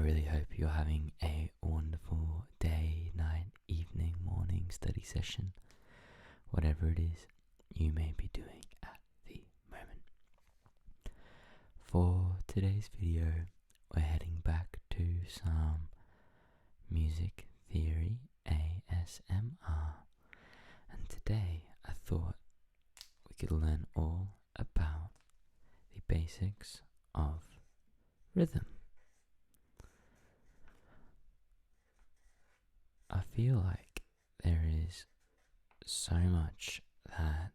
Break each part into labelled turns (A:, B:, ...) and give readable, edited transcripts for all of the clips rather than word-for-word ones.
A: really hope you're having a wonderful day, night, evening, morning study session, whatever it is you may be doing at the moment. For today's video, we're heading back to some music theory ASMR, and today I thought we could learn all about the basics of rhythm. I feel like there is so much that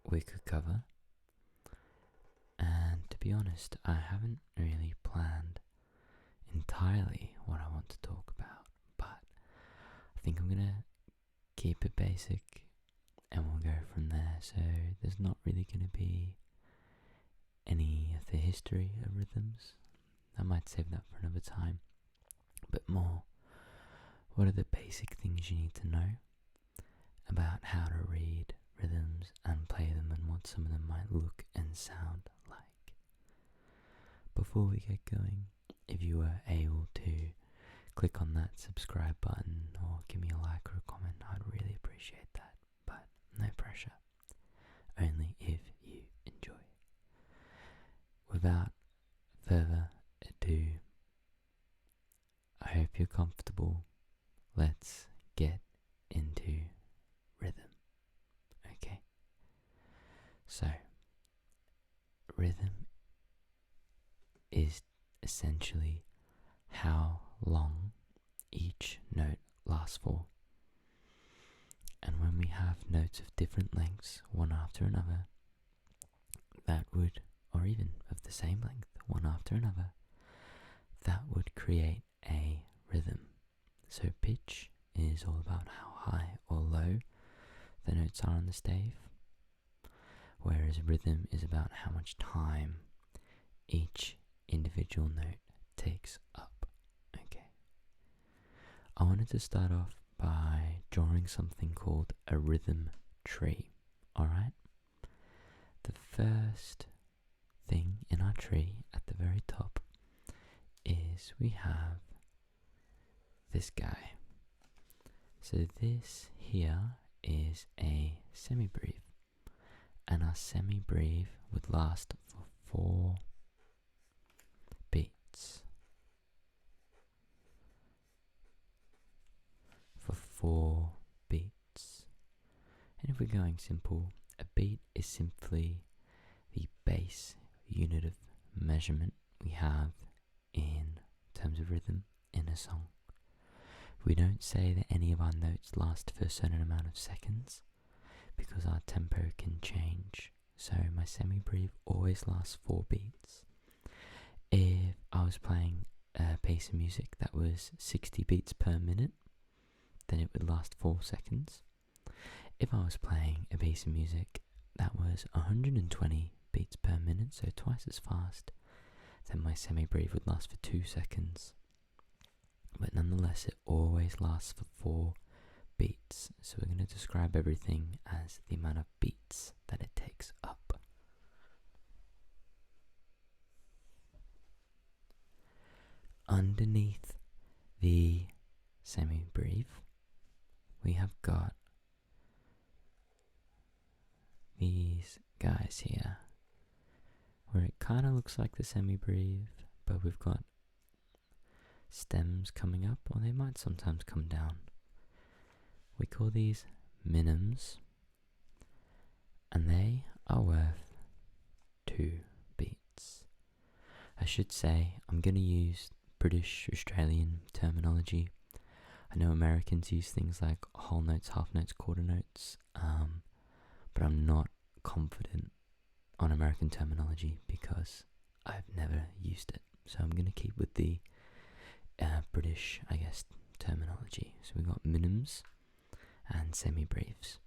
A: we could cover, and to be honest, I haven't really planned entirely what I want to talk about, but I think I'm gonna keep it basic and we'll go from there. So there's not really gonna be any of the history of rhythms. I might save that for another time, but more, what are the basic things you need to know about how to read rhythms and play them, and what some of them might look and sound like. Before we get going, if you were able to click on that subscribe button or give me a like or a comment, I'd really appreciate that, but no pressure, only if you enjoy. Without further ado, I hope you're comfortable. Let's get into rhythm. Okay, so rhythm is essentially how long each note lasts for. And when we have notes of different lengths, one after another, that would, or even of the same length, one after another, that would create a rhythm. So pitch is all about how high or low the notes are on the stave, whereas rhythm is about how much time each individual note takes up. Okay. I wanted to start off by drawing something called a rhythm tree. Alright? The first thing in our tree at the very top is we have this guy. So this here is a semibreve, and our semibreve would last for 4 beats. For 4 beats. And if we're going simple, a beat is simply the base unit of measurement we have in terms of rhythm in a song. We don't say that any of our notes last for a certain amount of seconds because our tempo can change. So my semibreve always lasts 4 beats. If I was playing a piece of music that was 60 beats per minute, then it would last 4 seconds. If I was playing a piece of music that was 120 beats per minute, so twice as fast, then my semibreve would last for 2 seconds. But nonetheless, it always lasts for 4 beats. So we're going to describe everything as the amount of beats that it takes up. Underneath the semibreve, we have got these guys here, where it kind of looks like the semibreve, but we've got stems coming up, or they might sometimes come down. We call these minims, and they are worth 2 beats. I should say I'm going to use British Australian terminology. I know Americans use things like whole notes, half notes, quarter notes, but I'm not confident on American terminology because I've never used it. So I'm going to keep with the British, I guess, terminology. So we've got minims and semibreves.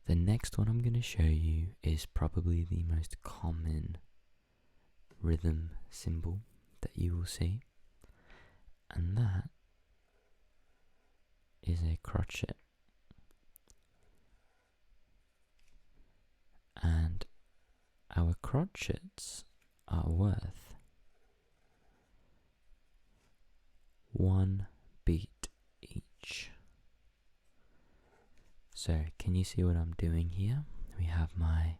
A: The next one I'm going to show you is probably the most common rhythm symbol that you will see, and that is a crotchet. And our crotchets are worth one beat each. So can you see what I'm doing here? We have my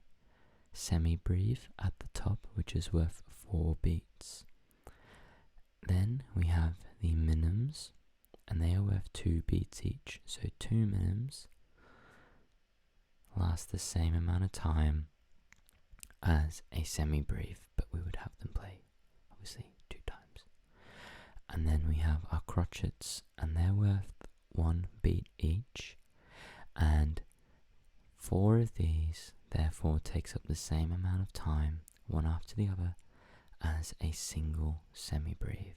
A: semi-breve at the top, which is worth 4 beats. Then we have the minims, and they are worth 2 beats each. So 2 minims last the same amount of time as a semi-breve, but we would have them play obviously 2 times. And then we have our crotchets, and they're worth 1 beat each, and 4 of these therefore takes up the same amount of time, one after the other, as a single semi-breve.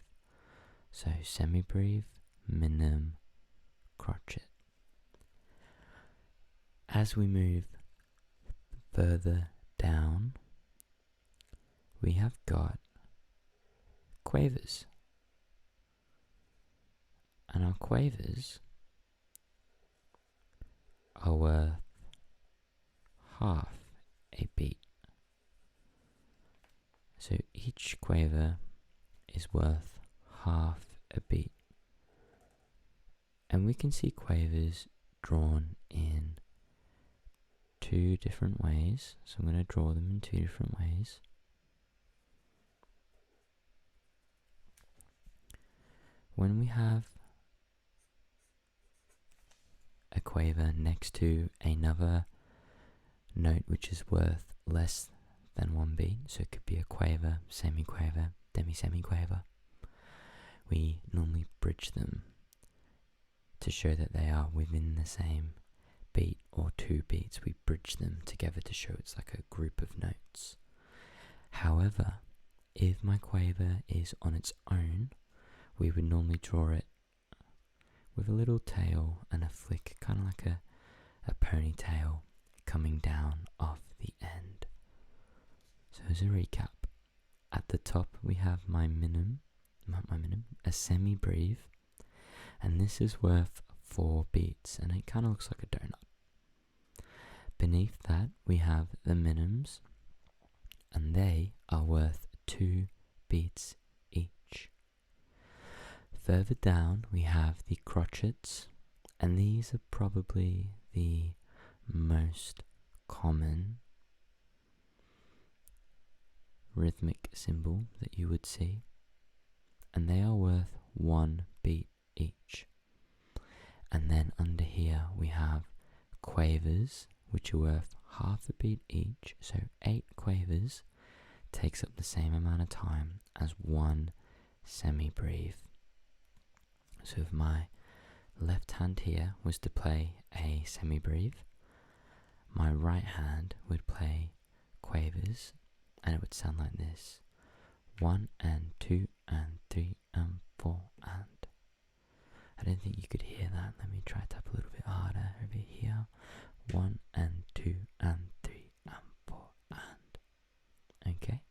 A: So semi-breve, minim, crotchet. As we move further down, we have got quavers. And our quavers are worth half a beat. So each quaver is worth half a beat. And we can see quavers drawn in 2 different ways. So I'm going to draw them in 2 different ways. When we have a quaver next to another note which is worth less than 1 beat, so it could be a quaver, semiquaver, demi-semiquaver, we normally bridge them to show that they are within the same beat or 2 beats. We bridge them together to show it's like a group of notes. However, if my quaver is on its own, we would normally draw it with a little tail and a flick, kind of like a ponytail coming down off the end. So as a recap, at the top we have my minim, a semi-breve, and this is worth 4 beats, and it kind of looks like a donut. Beneath that we have the minims, and they are worth 2 beats each. Further down we have the crotchets, and these are probably the most common rhythmic symbol that you would see, and they are worth 1 beat each. And then under here we have quavers, which are worth half a beat each, so 8 quavers takes up the same amount of time as 1 semi-breve. So if my left hand here was to play a semi-breve, my right hand would play quavers, and it would sound like this: 1 and 2 and 3 and 4 and. I don't think you could hear that. Let me try to tap a little bit harder over here. 1 and 2 and 3 and 4 and. Okay.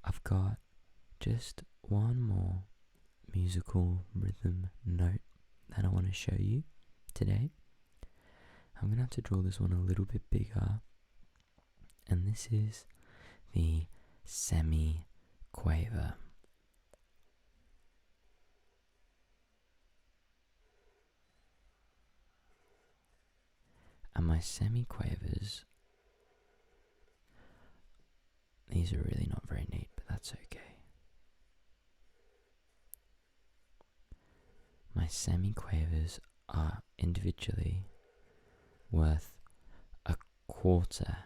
A: I've got just one more musical rhythm note that I want to show you today. I'm going to have to draw this one a little bit bigger, and this is the semi-quaver. And my semi-quavers, these are really not very neat, but that's okay. My semi-quavers are individually worth 1/4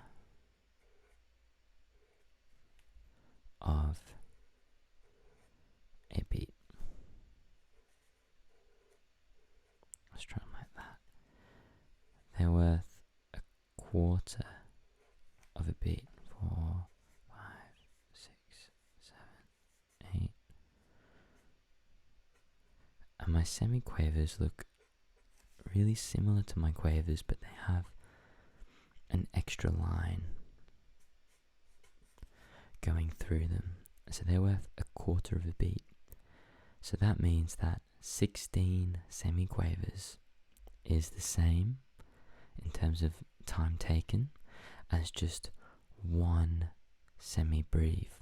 A: of a beat. Let's try them like that. They're worth 1/4 of a beat. 4, 5, 6, 7, 8. And my semi-quavers look really similar to my quavers, but they have an extra line going through them. So they're worth 1/4 of a beat. So that means that 16 semi-quavers is the same in terms of time taken as just 1 semi-breve.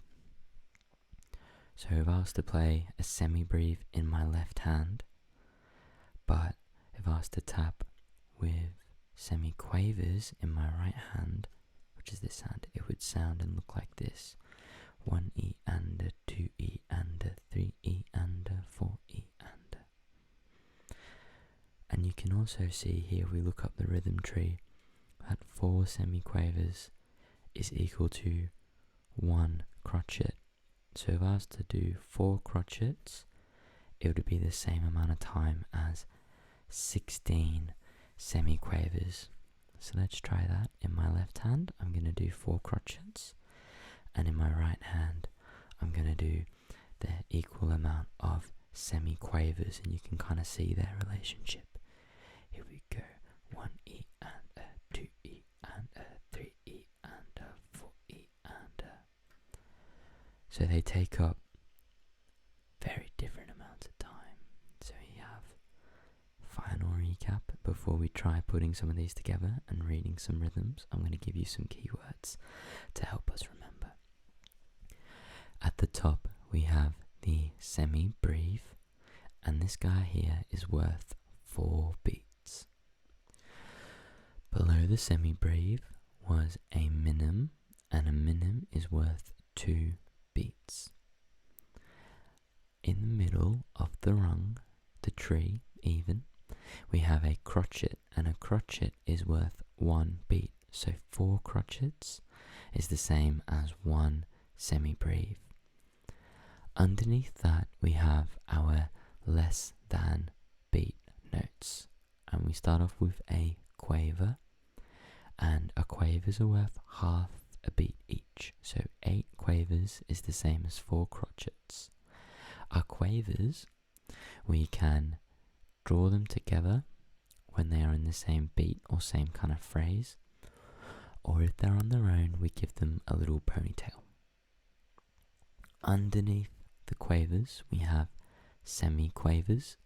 A: So if I was to play a semi-breve in my left hand, but if I was to tap with semiquavers in my right hand, which is this hand, it would sound and look like this. 1E and a 2E and a 3E and a 4E and a. And you can also see here, if we look up the rhythm tree, that 4 semiquavers is equal to 1 crotchet. So if I was to do 4 crotchets, it would be the same amount of time as 16 semiquavers. So let's try that. In my left hand, I'm going to do 4 crotchets, and in my right hand, I'm going to do the equal amount of semiquavers, and you can kind of see their relationship. Here we go. 1E and a 2E and a 3E and a 4E and a. So they take up very different amounts of time. So we have final recap before we try putting some of these together and reading some rhythms. I'm going to give you some keywords to help us remember. At the top we have the semi-breve, and this guy here is worth 4 beats. Below the semi-breve was a minim, and a minim is worth 2 beats. In the middle of the rung, the tree even, we have a crotchet, and a crotchet is worth 1 beat. So 4 crotchets is the same as 1 semi-breve. Underneath that we have our less than beat notes, and we start off with a quaver, and a quavers are worth half a beat each. So 8 quavers is the same as 4 crotchets. Our quavers, we can draw them together when they are in the same beat or same kind of phrase, or if they're on their own, we give them a little ponytail. Underneath the quavers, we have semiquavers,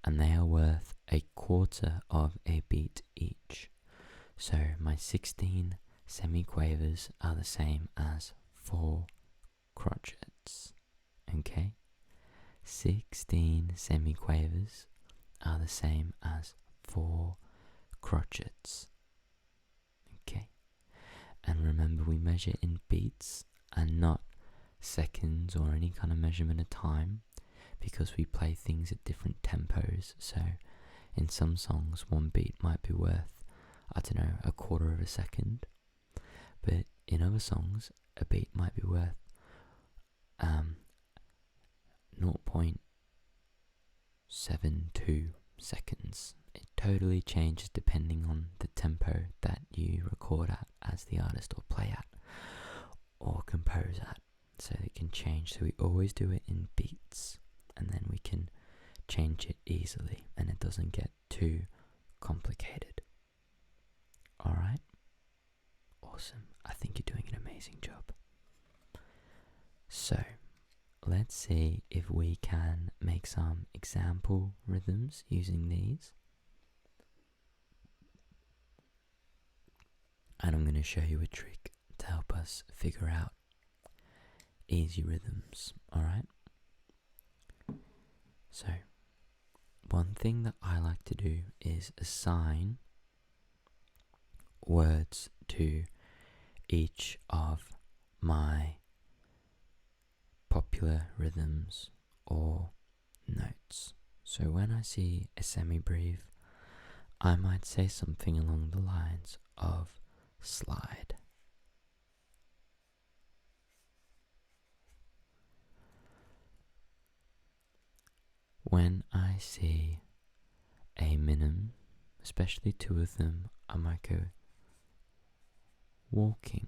A: and they are worth a quarter of a beat each. So my 16 semiquavers are the same as 4 crotchets. Okay? 16 semiquavers are the same as 4 crotchets. Okay? And remember, we measure in beats and not seconds or any kind of measurement of time, because we play things at different tempos. So in some songs 1 beat might be worth, I don't know, a quarter of a second, but in other songs a beat might be worth 0.72 seconds. It totally changes depending on the tempo that you record at as the artist, or play at, or compose at. So it can change. So we always do it in beats, and then we can change it easily and it doesn't get too complicated. Alright? Awesome. I think you're doing an amazing job. So let's see if we can make some example rhythms using these. And I'm going to show you a trick to help us figure out easy rhythms. Alright? So one thing that I like to do is assign words to each of my popular rhythms or notes. So when I see a semi-breve, I might say something along the lines of slide. When I see a minim, especially 2 of them, I might go walking.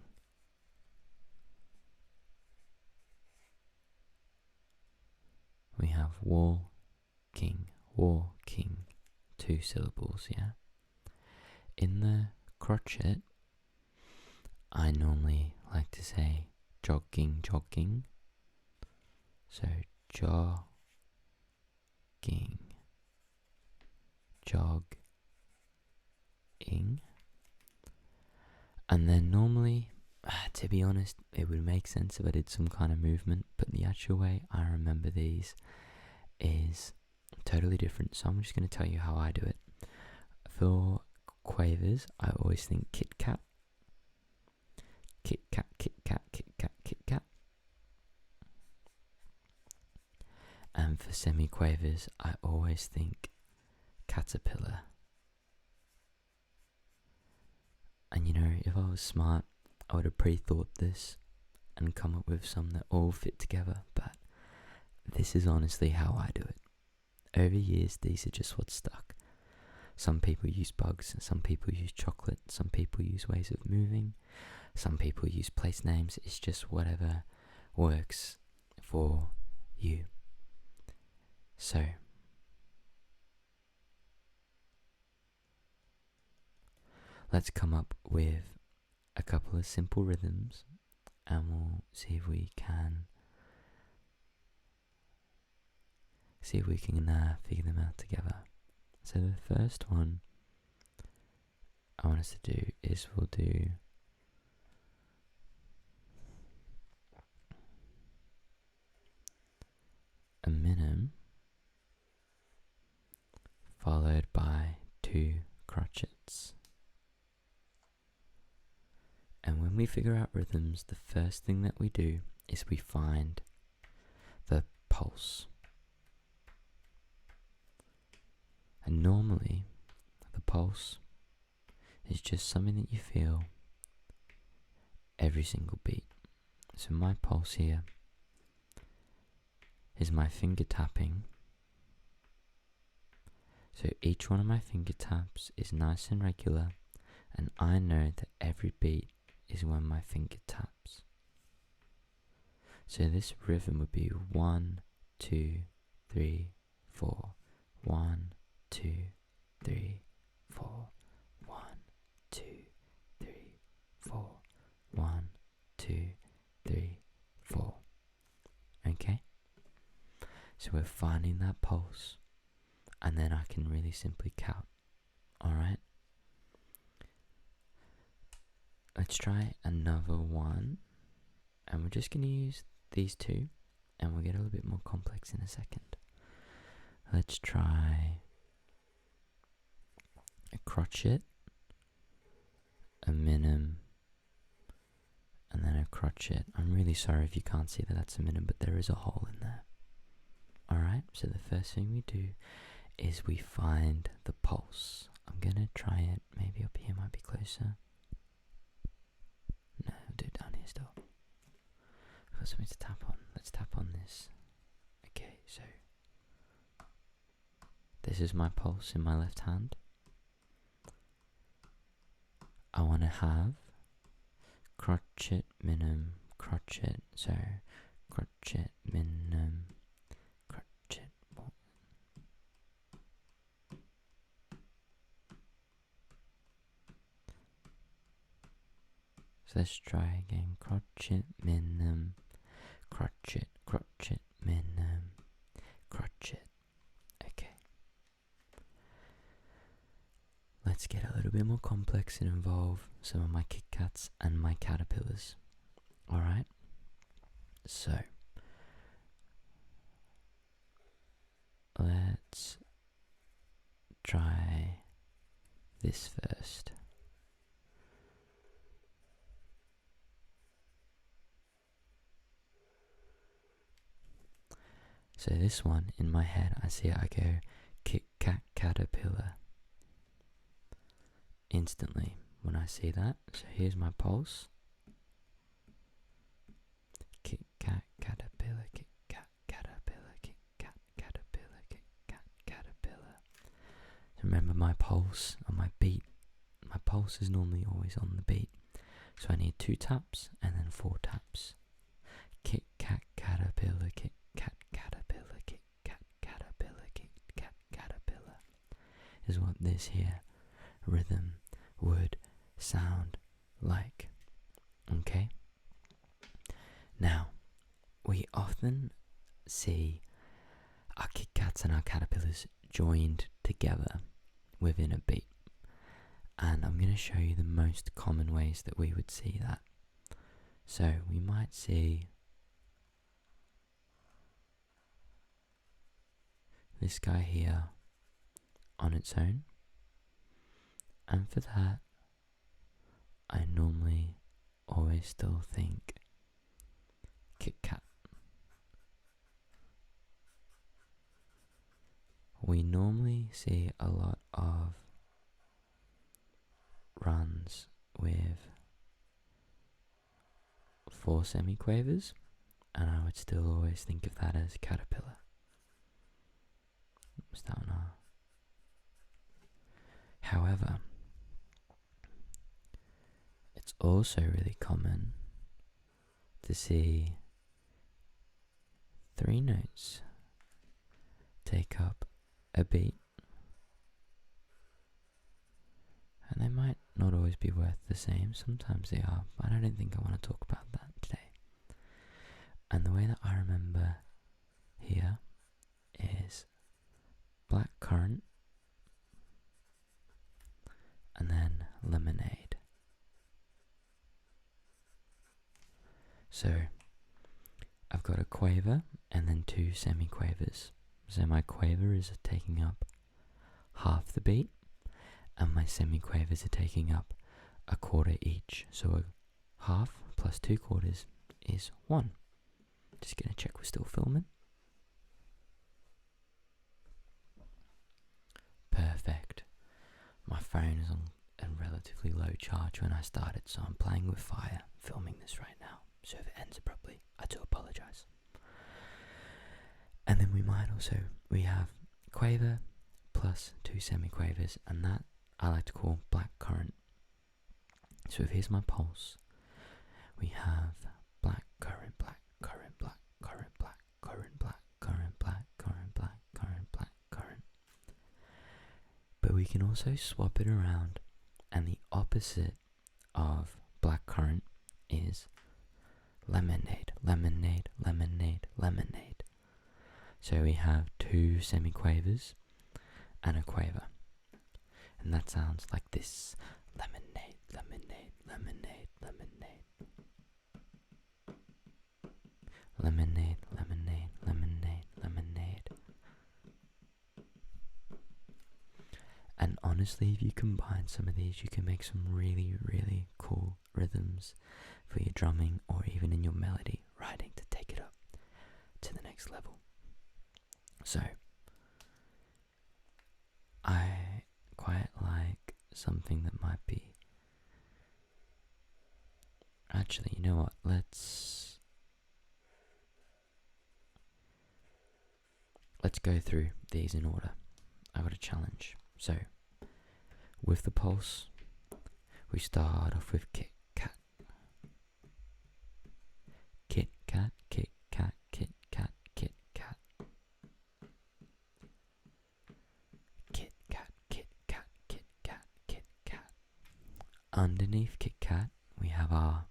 A: We have walking, 2 syllables, yeah? In the crotchet, I normally like to say jogging. So jogging, and then normally To be honest, it would make sense if I did some kind of movement, but the actual way I remember these is totally different. So I'm just going to tell you how I do it. For quavers, I always think Kit Kat. Kit Kat, Kit Kat, Kit Kat, Kit Kat. And for semiquavers, I always think caterpillar. And you know, if I was smart, I would have pre-thought this and come up with some that all fit together, but this is honestly how I do it. Over years, these are just what's stuck. Some people use bugs, some people use chocolate, some people use ways of moving, some people use place names. It's just whatever works for you. So, let's come up with a couple of simple rhythms and we'll see if we can figure them out together. So the first one I want us to do is we'll do a minim followed by 2 crotchets. And when we figure out rhythms, the first thing that we do is we find the pulse. And normally, the pulse is just something that you feel every single beat. So my pulse here is my finger tapping. So each one of my finger taps is nice and regular, and I know that every beat is when my finger taps. So this rhythm would be 1, 2, 3, 4. 1, 2, 3, 4. 1, 2, 3, 4. 1, 2, 3, 4. Okay? So we're finding that pulse, and then I can really simply count. Alright? Let's try another one, and we're just going to use these 2, and we'll get a little bit more complex in a second. Let's try a crotchet, a minim, and then a crotchet. I'm really sorry if you can't see that that's a minim, but there is a hole in there. Alright, so the first thing we do is we find the pulse. I'm going to try it, maybe up here might be closer. No, I'll do it down here still. I've got something to tap on. Let's tap on this. Okay, so this is my pulse in my left hand. I want to have crotchet, minim, crotchet, so crotchet, minim, crotchet, one. So let's try again. Crotchet, minim, crotchet, crotchet, minim, crotchet. Okay. Let's get a little bit more complex and involve some of my Kit Kats and my caterpillars. Alright? So, let's try this first. So this one, in my head, I see it, I go, Kit Kat caterpillar. Instantly, when I see that. So here's my pulse. Kit Kat caterpillar, Kit Kat caterpillar, Kit Kat caterpillar, Kit Kat caterpillar. So remember my pulse on my beat. My pulse is normally always on the beat. So I need 2 taps and then 4 taps. Kit Kat caterpillar, Kit Kat caterpillar, Kit Kat caterpillar, Kit Kat caterpillar is what this here rhythm would sound like. Okay? Now, we often see our Kit Kats and our caterpillars joined together within a beat. And I'm going to show you the most common ways that we would see that. So we might see this guy here on its own, and for that I normally always still think Kit Kat. We normally see a lot of runs with 4 semiquavers, and I would still always think of that as caterpillar. What's that one? However, it's also really common to see 3 notes take up a beat, and they might not always be worth the same. Sometimes they are, but I don't think I want to talk about that today. And the way that I remember here is black currant and then lemonade. So I've got a quaver and then 2 semiquavers. So my quaver is taking up half the beat, and my semiquavers are taking up a quarter each. So a half plus 2 quarters is 1. Just gonna check we're still filming. Perfect. My phone is on a relatively low charge when I started, so I'm playing with fire, filming this right now. So if it ends abruptly, I do apologise. And then we have quaver plus 2 semiquavers, and that I like to call black currant. So if here's my pulse, we have black currant, black currant, black currant, black currant, black currant, black currant, black currant, black currant. But we can also swap it around, and the opposite of black currant is lemonade, lemonade, lemonade, lemonade. So we have 2 semiquavers and a quaver, and that sounds like this: lemonade, lemonade, lemonade, lemonade, lemonade, lemonade, lemonade, lemonade. And honestly, if you combine some of these, you can make some really, really cool rhythms for your drumming or even in your melody writing to take it up to the next level. So, I quite like something that might be... Actually, you know what? Let's go through these in order. I've got a challenge. So, with the pulse, we start off with Kit Kat. Kit Kat, Kit Kat, Kit Kat, Kit Kat. Kit Kat, Kit Kat, Kit Kat, Kit Kat. Underneath Kit Kat, we have our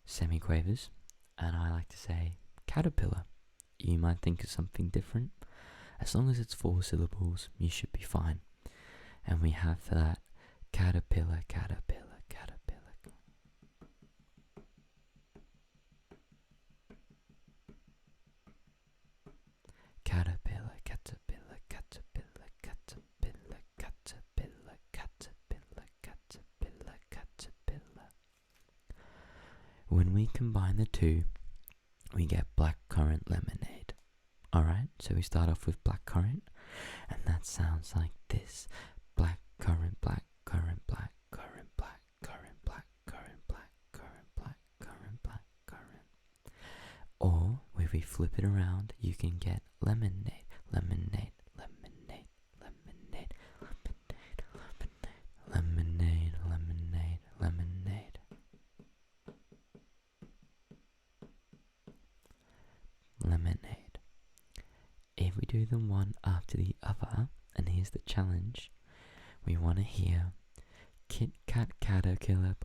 A: semiquavers, and I like to say caterpillar. You might think of something different. As long as it's 4 syllables, you should be fine. And we have for that caterpillar, caterpillar, caterpillar. Caterpillar, caterpillar, caterpillar, caterpillar, caterpillar, caterpillar, caterpillar, caterpillar. When we combine the 2, we get black currant lemonade. Alright, so we start off with black currant, and that sounds like this: black currant, black currant, black currant, black currant, black currant, black currant, black currant, black currant. Or if we flip it around, you can get lemonade, lemonade, lemonade, lemonade, lemonade, lemonade, lemonade, lemonade. Lemonade. If we do them one after the other, and here's the challenge, we want to hear Kit Kat caterpillar,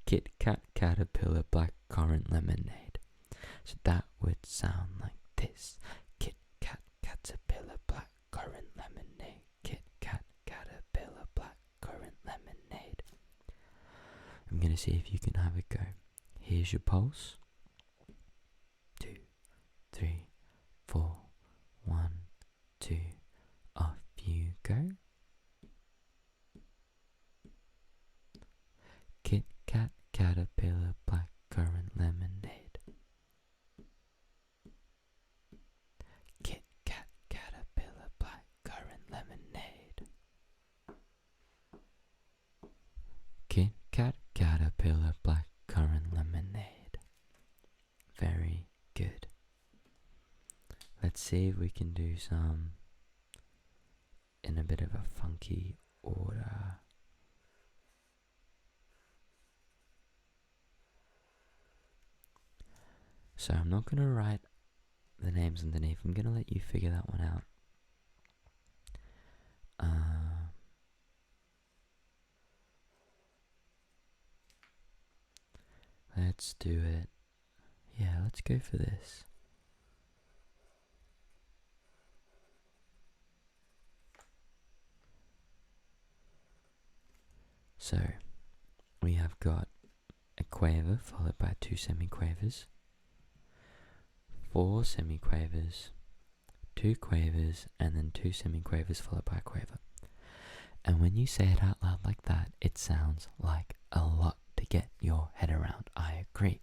A: Kit Kat caterpillar, black currant lemonade. So that would sound like this: Kit Kat caterpillar, black currant lemonade, Kit Kat caterpillar, black currant lemonade. I'm gonna see if you can have a go. here's your pulse. 2, 3, 4, 1, 2, off you go. Kit Kat, caterpillar, blackcurrant, lemonade. Kit Kat, caterpillar, blackcurrant, lemonade. Kit Kat, caterpillar, blackcurrant, lemonade. Very good. Let's see if we can do some in a bit of a funky order. So I'm not going to write the names underneath. I'm going to let you figure that one out. Let's do it. Yeah, let's go for this. So, we have got a quaver followed by 2 semiquavers, 4 semiquavers, 2 quavers, and then 2 semiquavers followed by a quaver. And when you say it out loud like that, it sounds like a lot to get your head around. I agree.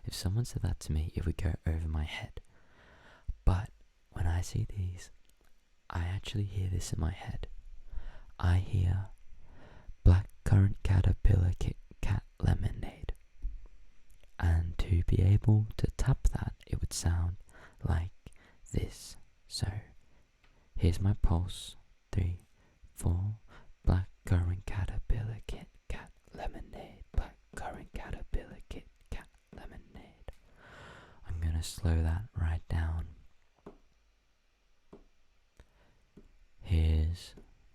A: If someone said that to me, it would go over my head. But when I see these, I actually hear this in my head. I hear blackcurrant, caterpillar, Kit Kat, lemonade. And to be able to tap that, it would sound like this. So, here's my pulse. 3, 4, blackcurrant, caterpillar, Kit Kat, lemonade. Blackcurrant, caterpillar, Kit Kat, lemonade. I'm gonna slow that right down. Here's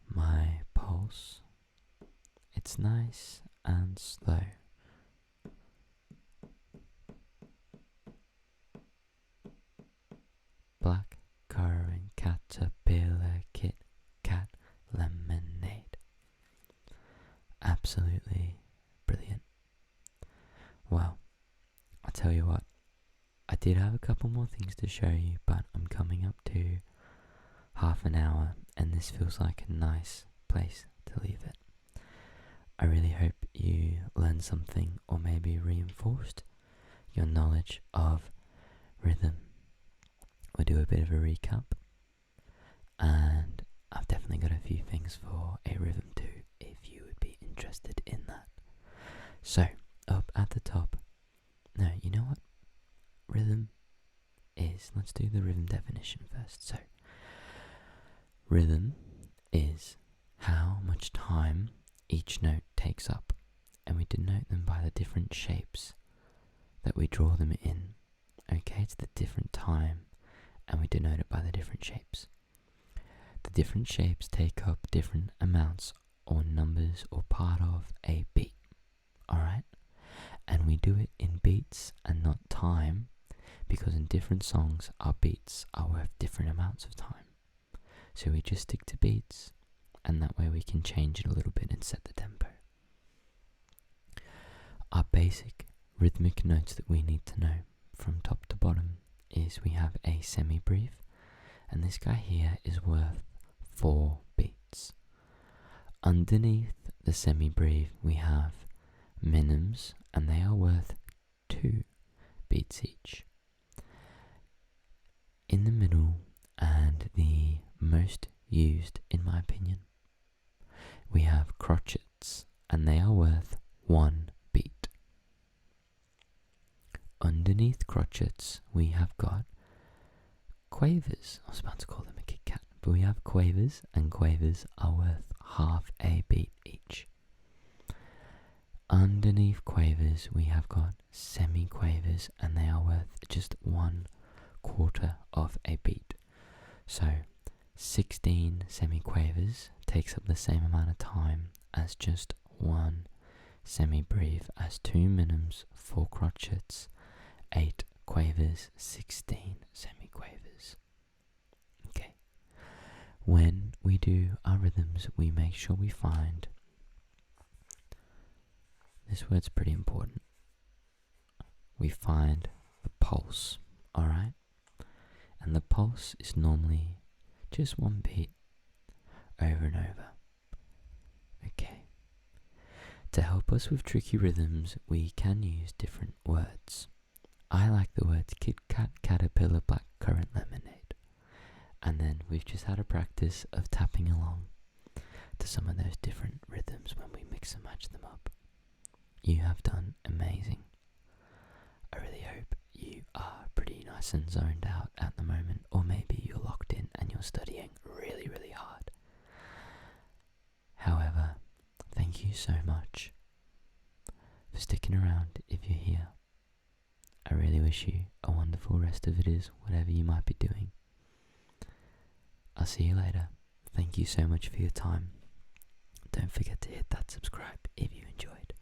A: my pulse. It's nice and slow. Blackcurrant, caterpillar, Kit Kat, lemonade. Absolutely brilliant. Well, I tell you what, I did have a couple more things to show you, but I'm coming up to half an hour, and this feels like a nice place to leave it. I really hope you learned something, or maybe reinforced your knowledge of rhythm. We'll do a bit of a recap, and I've definitely got a few things for a rhythm too, if you would be interested in that. So, up at the top, no, you know what rhythm is? Let's do the rhythm definition first. So, rhythm is how much time each note takes up, and we denote them by the different shapes that we draw them in. Okay, it's the different time, and we denote it by the different shapes. The different shapes take up different amounts or numbers or part of a beat. Alright? And we do it in beats and not time, because in different songs our beats are worth different amounts of time. So we just stick to beats, and that way we can change it a little bit and set the tempo. Our basic rhythmic notes that we need to know from top to bottom is we have a semi-brief, and this guy here is worth 4 beats. Underneath the semi-brief we have minims, and they are worth 2 beats each. In the middle, and the most used in my opinion, we have crotchets, and they are worth 1 beat. Underneath crotchets we have got quavers. I was about to call them a Kit Kat, but we have quavers, and quavers are worth half a beat each. Underneath quavers we have got semi-quavers, and they are worth just 1/4 of a beat. So 16 semi-quavers takes up the same amount of time as just 1 semi-brief, as 2 minims, 4 crotchets, 8 quavers, 16 semi-quavers. Okay. When we do our rhythms, we make sure we find, this word's pretty important, we find the pulse, alright? And the pulse is normally just one beat over and over. Okay. To help us with tricky rhythms, we can use different words. I like the words Kit Kat, Caterpillar, Blackcurrant, Lemonade. And then we've just had a practice of tapping along to some of those different rhythms when we mix and match them up. You have done amazing. I really hope you are pretty nice and zoned out at the moment, or maybe you're locked in and you're studying really, really hard. However, thank you so much for sticking around if you're here. I really wish you a wonderful rest of it is, whatever you might be doing. I'll see you later. Thank you so much for your time. Don't forget to hit that subscribe if you enjoyed,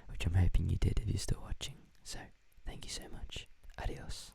A: which I'm hoping you did if you're still watching. So, thank you so much. Adios.